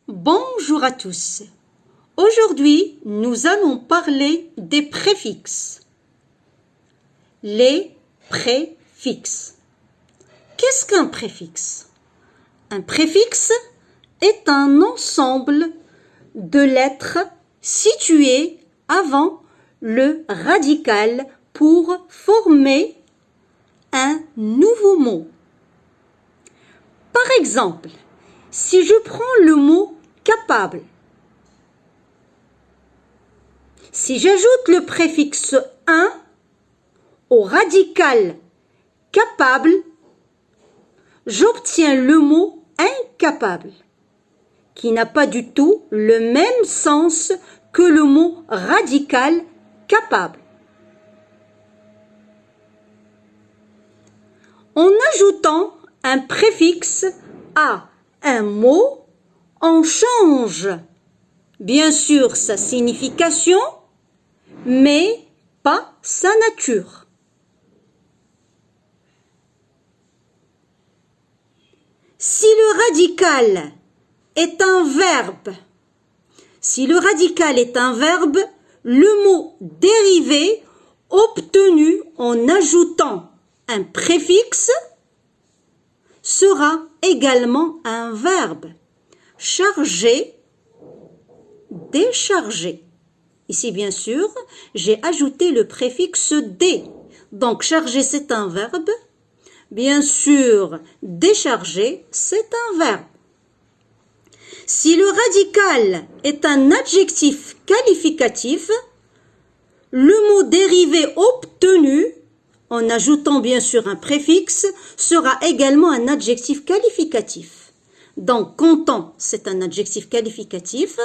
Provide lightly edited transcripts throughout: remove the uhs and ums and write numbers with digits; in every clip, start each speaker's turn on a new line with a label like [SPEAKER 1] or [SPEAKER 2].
[SPEAKER 1] Bonjour à tous. Aujourd'hui, nous allons parler des préfixes. Les préfixes. Qu'est-ce qu'un préfixe? Un préfixe est un ensemble de lettres situées avant le radical pour former un nouveau mot. Par exemple, si je prends le mot capable, si j'ajoute le préfixe un au radical capable, j'obtiens le mot incapable, qui n'a pas du tout le même sens que le mot radical capable. En ajoutant un préfixe à un mot, on change bien sûr sa signification, mais pas sa nature. Si le radical est un verbe, le mot dérivé obtenu en ajoutant un préfixe sera également un verbe. Charger, décharger. Ici, bien sûr, j'ai ajouté le préfixe dé. Donc, charger, c'est un verbe. Bien sûr, décharger, c'est un verbe. Si le radical est un adjectif qualificatif, le mot dérivé obtenu, en ajoutant bien sûr un préfixe, sera également un adjectif qualificatif. Donc, content, c'est un adjectif qualificatif.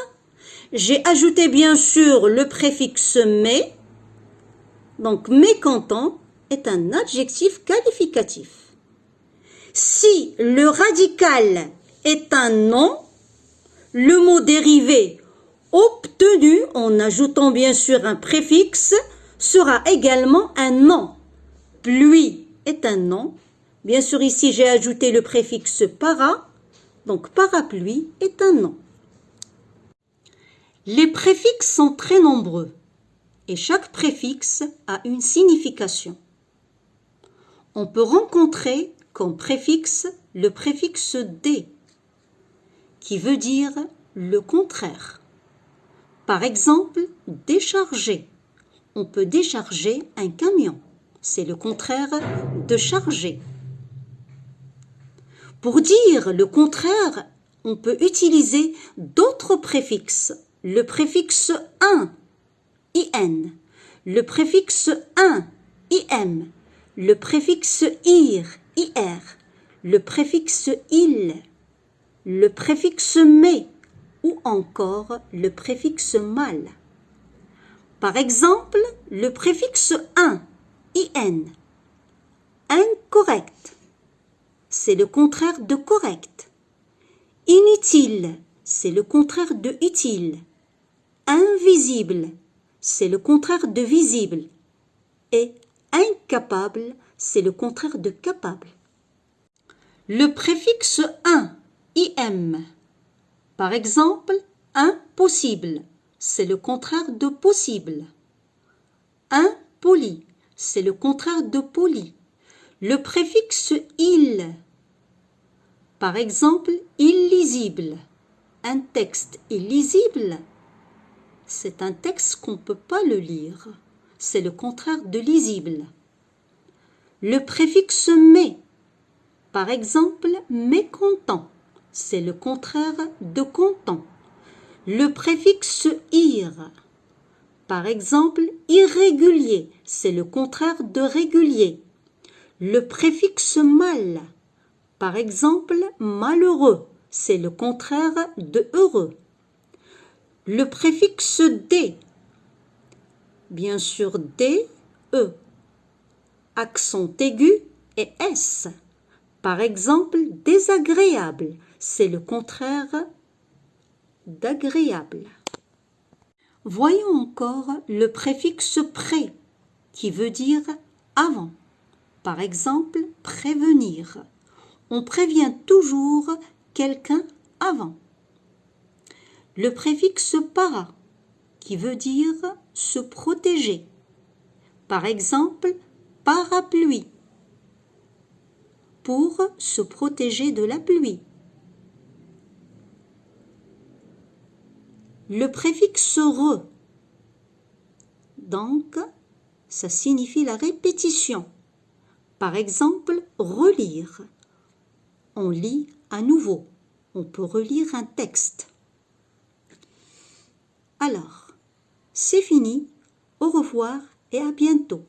[SPEAKER 1] J'ai ajouté bien sûr le préfixe mais. Donc, mécontent est un adjectif qualificatif. Si le radical est un nom, le mot dérivé obtenu en ajoutant bien sûr un préfixe sera également un nom. Pluie est un nom. Bien sûr, ici, j'ai ajouté le préfixe para. Donc, parapluie est un nom. Les préfixes sont très nombreux et chaque préfixe a une signification. On peut rencontrer comme préfixe le préfixe dé, qui veut dire le contraire. Par exemple, décharger. On peut décharger un camion. C'est le contraire de charger. Pour dire le contraire, on peut utiliser d'autres préfixes. Le préfixe un, in, le préfixe un, im, le préfixe ir, le préfixe il, le préfixe mais ou encore le préfixe mal. Par exemple, le préfixe un, in, incorrect, c'est le contraire de correct. Inutile, c'est le contraire de utile. Invisible, c'est le contraire de visible. Et incapable, c'est le contraire de capable. Le préfixe un, im. Par exemple, impossible, c'est le contraire de possible. Impoli, c'est le contraire de poli. Le préfixe il. Par exemple, illisible. Un texte illisible, c'est un texte qu'on ne peut pas le lire. C'est le contraire de lisible. Le préfixe mais. Par exemple, mécontent, c'est le contraire de content. Le préfixe ir. Par exemple, irrégulier, c'est le contraire de régulier. Le préfixe mal. Par exemple, malheureux, c'est le contraire de heureux. Le préfixe dé. Bien sûr, d, e. Accent aigu et s. Par exemple, désagréable, c'est le contraire d'agréable. Voyons encore le préfixe pré, qui veut dire avant. Par exemple, prévenir. On prévient toujours quelqu'un avant. Le préfixe para, qui veut dire se protéger. Par exemple, parapluie, pour se protéger de la pluie. Le préfixe re, donc, ça signifie la répétition. Par exemple, relire. On lit à nouveau. On peut relire un texte. Alors, c'est fini. Au revoir et à bientôt.